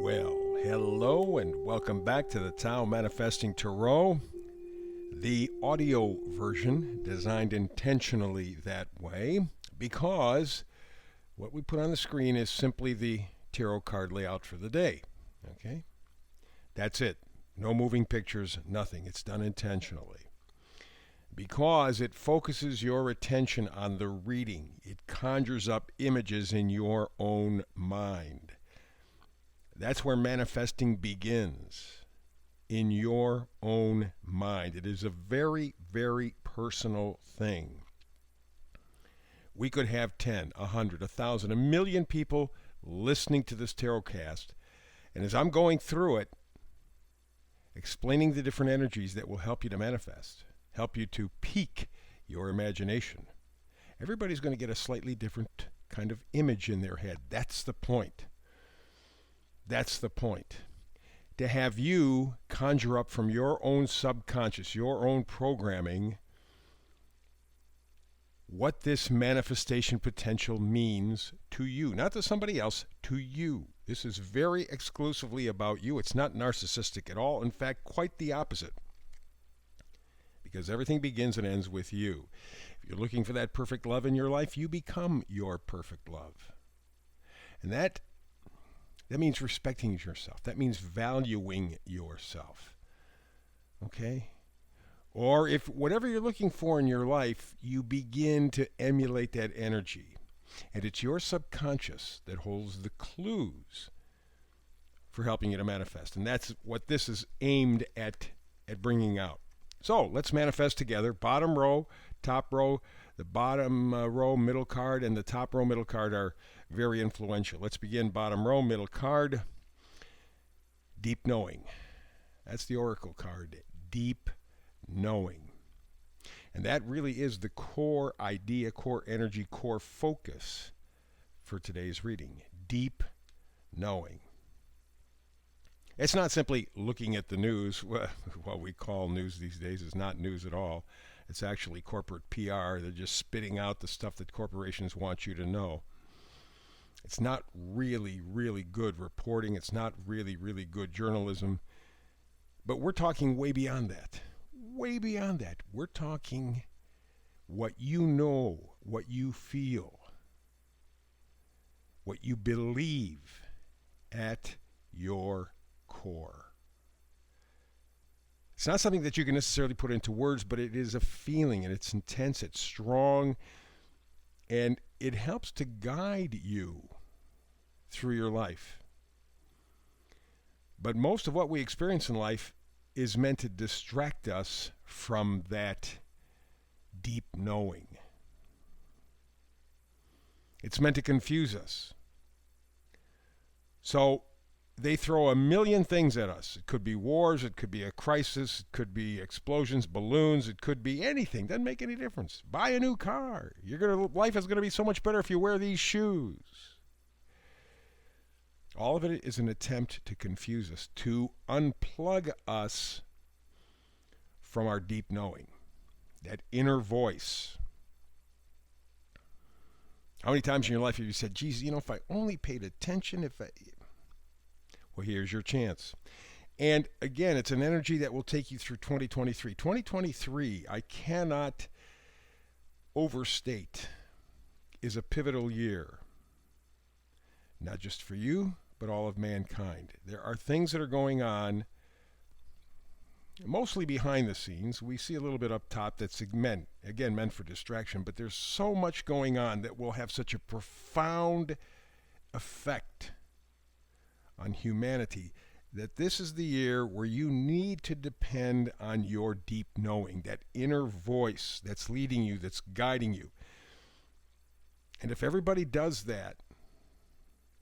Well, hello and welcome back to the Tao Manifesting Tarot, the audio version designed intentionally that way because what we put on the screen is simply the tarot card layout for the day. Okay? That's it. No moving pictures, nothing. It's done intentionally. Because it focuses your attention on the reading, it conjures up images in your own mind. That's where manifesting begins, in your own mind. It is a very, very personal thing. We could have 10, 100, 1,000, a million people listening to this tarot cast, and as I'm going through it, explaining the different energies that will help you to manifest, help you to pique your imagination, everybody's going to get a slightly different kind of image in their head. That's the point. That's the point. To have you conjure up from your own subconscious, your own programming, what this manifestation potential means to you. Not to somebody else, to you. This is very exclusively about you. It's not narcissistic at all. In fact, quite the opposite. Because everything begins and ends with you. If you're looking for that perfect love in your life, you become your perfect love. And that means respecting yourself. That means valuing yourself. Okay? Or if whatever you're looking for in your life, you begin to emulate that energy. And it's your subconscious that holds the clues for helping you to manifest. And that's what this is aimed at bringing out. So let's manifest together. Bottom row, top row, the bottom row, middle card, and the top row, middle card are very influential. Let's begin bottom row, middle card. Deep knowing. That's the oracle card. Deep knowing. And that really is the core idea, core energy, core focus for today's reading. Deep knowing. It's not simply looking at the news. What we call news these days is not news at all. It's actually corporate PR. They're just spitting out the stuff that corporations want you to know. It's not really, really good reporting. It's not really, really good journalism. But we're talking way beyond that. Way beyond that. We're talking what you know, what you feel, what you believe at your core. It's not something that you can necessarily put into words, but it is a feeling, and it's intense, it's strong, and it helps to guide you through your life. But most of what we experience in life is meant to distract us from that deep knowing. It's meant to confuse us. So they throw a million things at us. It could be wars, it could be a crisis, it could be explosions, balloons, it could be anything. Doesn't make any difference. Buy a new car. Life is going to be so much better if you wear these shoes. All of it is an attempt to confuse us, to unplug us from our deep knowing, that inner voice. How many times in your life have you said, geez, if I only paid attention, Well, here's your chance. And again, it's an energy that will take you through 2023. 2023, I cannot overstate, is a pivotal year. Not just for you, but all of mankind. There are things that are going on, mostly behind the scenes. We see a little bit up top that's meant for distraction, but there's so much going on that will have such a profound effect on humanity that this is the year where you need to depend on your deep knowing, that inner voice that's leading you, that's guiding you. And if everybody does that,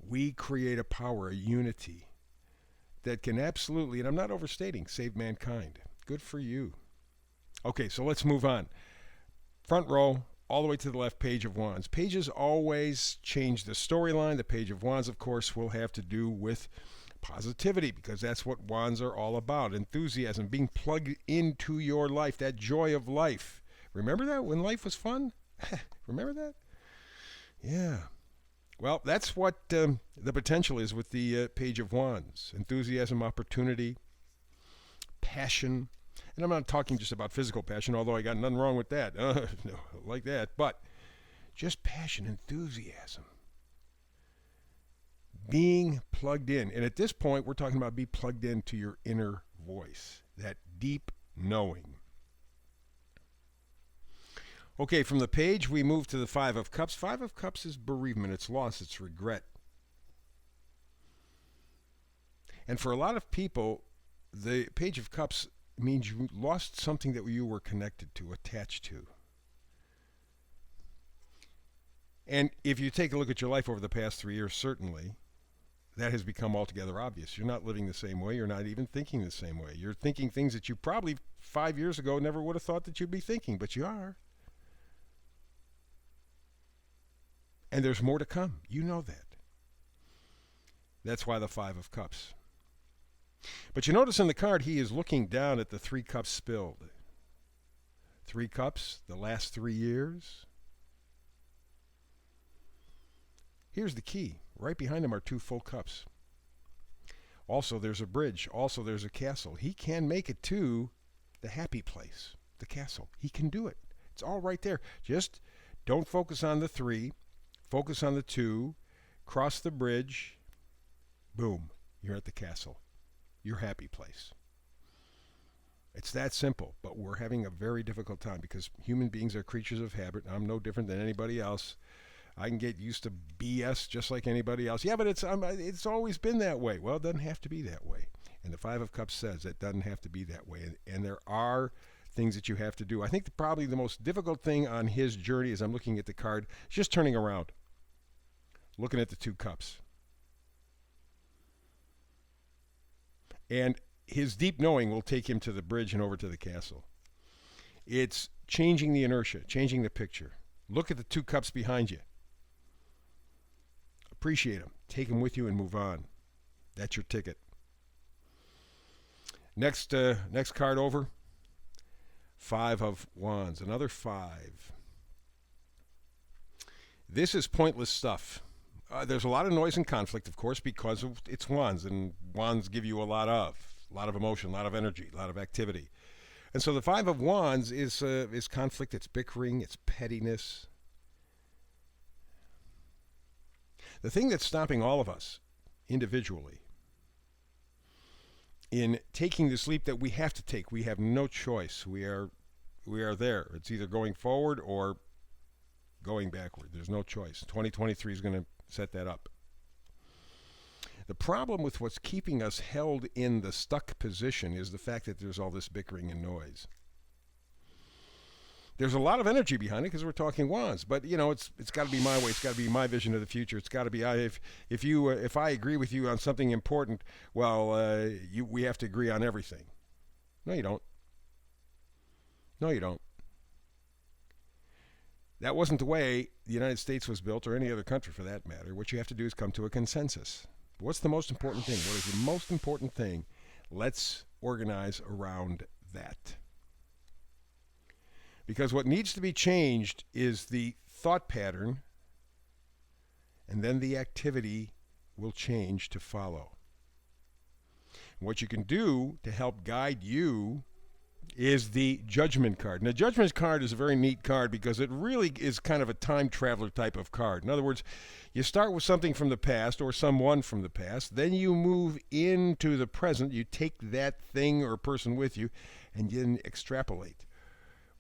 we create a power, a unity that can absolutely, and I'm not overstating, save mankind. Good for you. Okay, so let's move on. Front row, all the way to the left, Page of Wands. Pages always change the storyline. The Page of Wands, of course, will have to do with positivity because that's what wands are all about. Enthusiasm, being plugged into your life, that joy of life. Remember that when life was fun? Remember that? Yeah. Well, that's what the potential is with the Page of Wands. Enthusiasm, opportunity, passion. And I'm not talking just about physical passion, although I got nothing wrong with that. No, like that. But just passion, enthusiasm. Being plugged in. And at this point, we're talking about be plugged into your inner voice, that deep knowing. Okay, from the page, we move to the Five of Cups. Five of Cups is bereavement, it's loss, it's regret. And for a lot of people, the Page of Cups means you lost something that you were connected to, attached to. And if you take a look at your life over the past 3 years, certainly, that has become altogether obvious. You're not living the same way. You're not even thinking the same way. You're thinking things that you probably 5 years ago never would have thought that you'd be thinking, but you are. And there's more to come. You know that. That's why the Five of Cups. But you notice in the card, he is looking down at the 3 cups spilled. 3 cups, the last 3 years. Here's the key. Right behind him are 2 full cups. Also, there's a bridge. Also, there's a castle. He can make it to the happy place, the castle. He can do it. It's all right there. Just don't focus on the 3. Focus on the 2. Cross the bridge. Boom. You're at the castle. Your happy place. It's that simple, but we're having a very difficult time because human beings are creatures of habit. I'm no different than anybody else. I can get used to BS just like anybody else. Yeah, but it's always been that way. Well, it doesn't have to be that way. And the Five of Cups says it doesn't have to be that way. And there are things that you have to do. I think probably the most difficult thing on his journey as I'm looking at the card is just turning around, looking at the 2 cups. And his deep knowing will take him to the bridge and over to the castle. It's changing the inertia, changing the picture. Look at the 2 cups behind you. Appreciate them. Take them with you and move on. That's your ticket. Next card over. 5 of Wands. Another 5. This is pointless stuff. There's a lot of noise and conflict, of course, because it's Wands, and Wands give you a lot of emotion, a lot of energy, a lot of activity. And so the 5 of Wands is conflict, it's bickering, it's pettiness. The thing that's stopping all of us individually in taking the sleep that we have to take, we have no choice. We are there. It's either going forward or going backward. There's no choice. 2023 is going to set that up. The problem with what's keeping us held in the stuck position is the fact that there's all this bickering and noise. There's a lot of energy behind it because we're talking Wands, but it's got to be my way. It's got to be my vision of the future. It's got to be if I agree with you on something important, well, we have to agree on everything. No, you don't. No, you don't. That wasn't the way the United States was built, or any other country for that matter. What you have to do is come to a consensus. What's the most important thing? What is the most important thing? Let's organize around that. Because what needs to be changed is the thought pattern, and then the activity will change to follow. And what you can do to help guide you is the Judgment card. And the Judgment card is a very neat card because it really is kind of a time traveler type of card. In other words, you start with something from the past or someone from the past, then you move into the present, you take that thing or person with you, and then extrapolate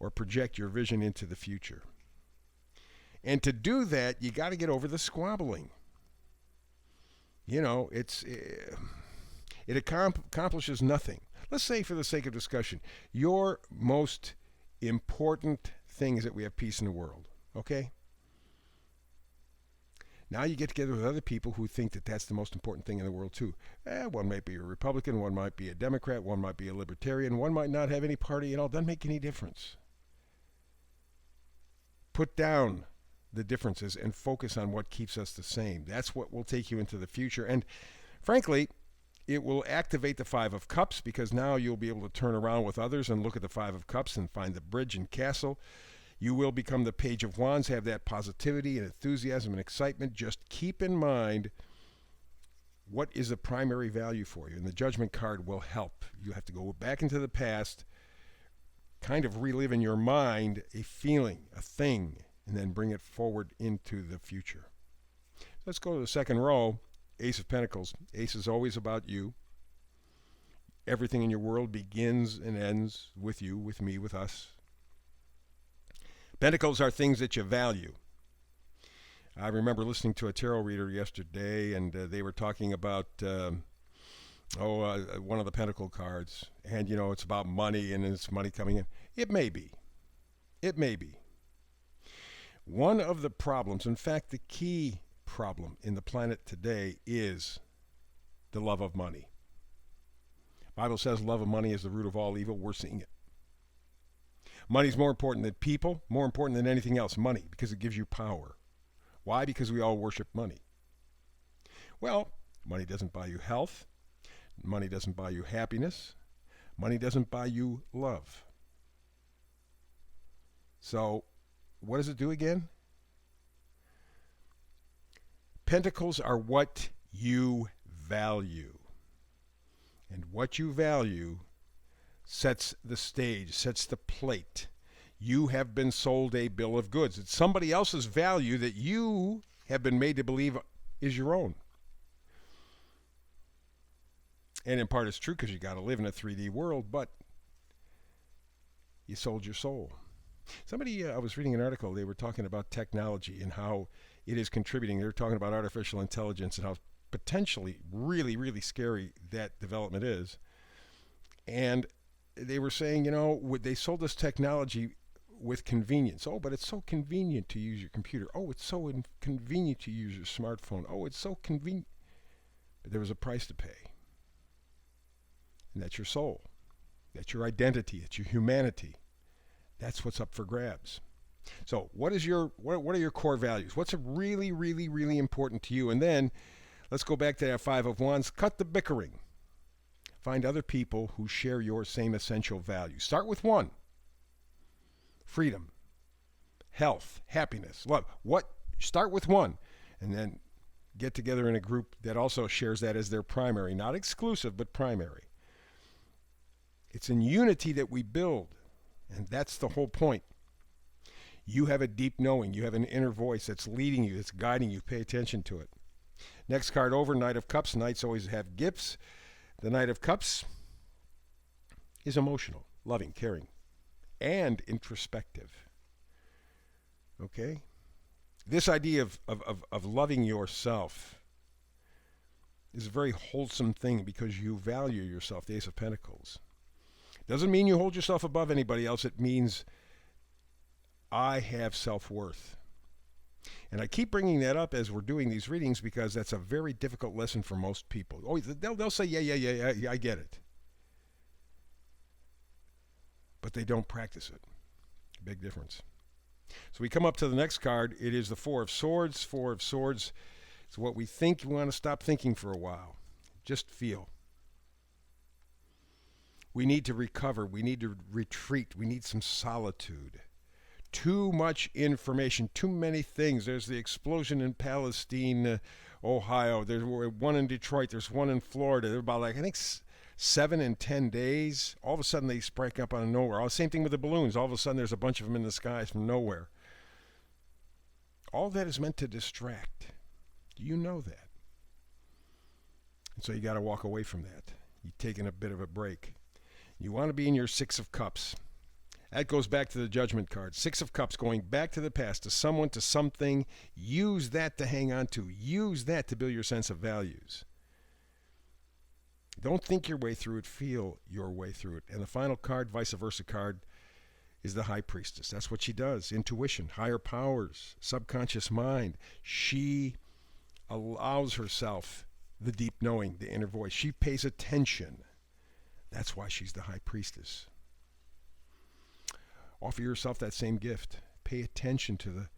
or project your vision into the future. And to do that, you got to get over the squabbling. It accomplishes nothing. Let's say, for the sake of discussion, your most important thing is that we have peace in the world, okay? Now you get together with other people who think that that's the most important thing in the world too. One might be a Republican, one might be a Democrat, one might be a Libertarian, one might not have any party at all. Doesn't make any difference. Put down the differences and focus on what keeps us the same. That's what will take you into the future. And frankly, it will activate the 5 of Cups because now you'll be able to turn around with others and look at the 5 of Cups and find the bridge and castle. You will become the Page of Wands, have that positivity and enthusiasm and excitement. Just keep in mind what is the primary value for you, and the Judgment card will help. You have to go back into the past, kind of relive in your mind a feeling, a thing, and then bring it forward into the future. Let's go to the second row, Ace of Pentacles. Ace is always about you. Everything in your world begins and ends with you, with me, with us. Pentacles are things that you value. I remember listening to a tarot reader yesterday, and they were talking about one of the Pentacle cards, and it's about money, and it's money coming in. It may be. It may be. One of the problems, in fact, the key problem in the planet today is the love of money. The Bible says love of money is the root of all evil. We're seeing it. Money's more important than people, more important than anything else. Money, because it gives you power. Why? Because we all worship money. Well, money doesn't buy you health. Money doesn't buy you happiness. Money doesn't buy you love. So, what does it do again? Pentacles are what you value. And what you value sets the stage, sets the plate. You have been sold a bill of goods. It's somebody else's value that you have been made to believe is your own. And in part it's true because you got to live in a 3D world, but you sold your soul. I was reading an article, they were talking about technology and how it is contributing. They're talking about artificial intelligence and how potentially really, really scary that development is. And they were saying, they sold this technology with convenience. Oh, but it's so convenient to use your computer. Oh, it's so convenient to use your smartphone. Oh, it's so convenient. But there was a price to pay. And that's your soul. That's your identity. It's your humanity. That's what's up for grabs. So what are your core values? What's really, really, really important to you? And then let's go back to that Five of Wands. Cut the bickering. Find other people who share your same essential values. Start with one. Freedom, health, happiness, love. Start with one, and then get together in a group that also shares that as their primary, not exclusive, but primary. It's in unity that we build, and that's the whole point. You have a deep knowing. You have an inner voice that's leading you, that's guiding you. Pay attention to it. Next card over, Knight of Cups. Knights always have gifts. The Knight of Cups is emotional, loving, caring, and introspective. Okay? This idea of loving yourself is a very wholesome thing because you value yourself, the Ace of Pentacles. Doesn't mean you hold yourself above anybody else. It means I have self-worth. And I keep bringing that up as we're doing these readings because that's a very difficult lesson for most people. Oh, they'll say, yeah, I get it. But they don't practice it. Big difference. So we come up to the next card. It is the Four of Swords. Four of Swords. It's what we think. We want to stop thinking for a while. Just feel. We need to recover. We need to retreat. We need some solitude. Too much information. Too many things. There's the explosion in Palestine, Ohio. There's one in Detroit. There's one in Florida. They're about I think 7 and 10 days. All of a sudden they spike up out of nowhere. Same thing with the balloons. All of a sudden there's a bunch of them in the skies from nowhere. All that is meant to distract. You know that. And so you got to walk away from that. You're taking a bit of a break. You want to be in your Six of Cups. That goes back to the Judgment card. Six of Cups, going back to the past, to someone, to something. Use that to hang on to. Use that to build your sense of values. Don't think your way through it. Feel your way through it. And the final card, vice versa card, is the High Priestess. That's what she does. Intuition, higher powers, subconscious mind. She allows herself the deep knowing, the inner voice. She pays attention. That's why she's the High Priestess. Offer yourself that same gift. Pay attention to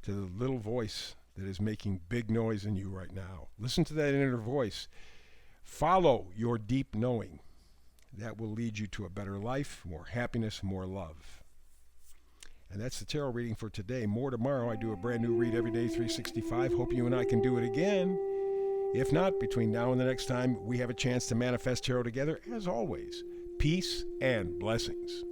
the little voice that is making big noise in you right now. Listen to that inner voice. Follow your deep knowing. That will lead you to a better life, more happiness, more love. And that's the tarot reading for today. More tomorrow. I do a brand new read every day, 365. Hope you and I can do it again. If not, between now and the next time we have a chance to manifest tarot together, as always, peace and blessings.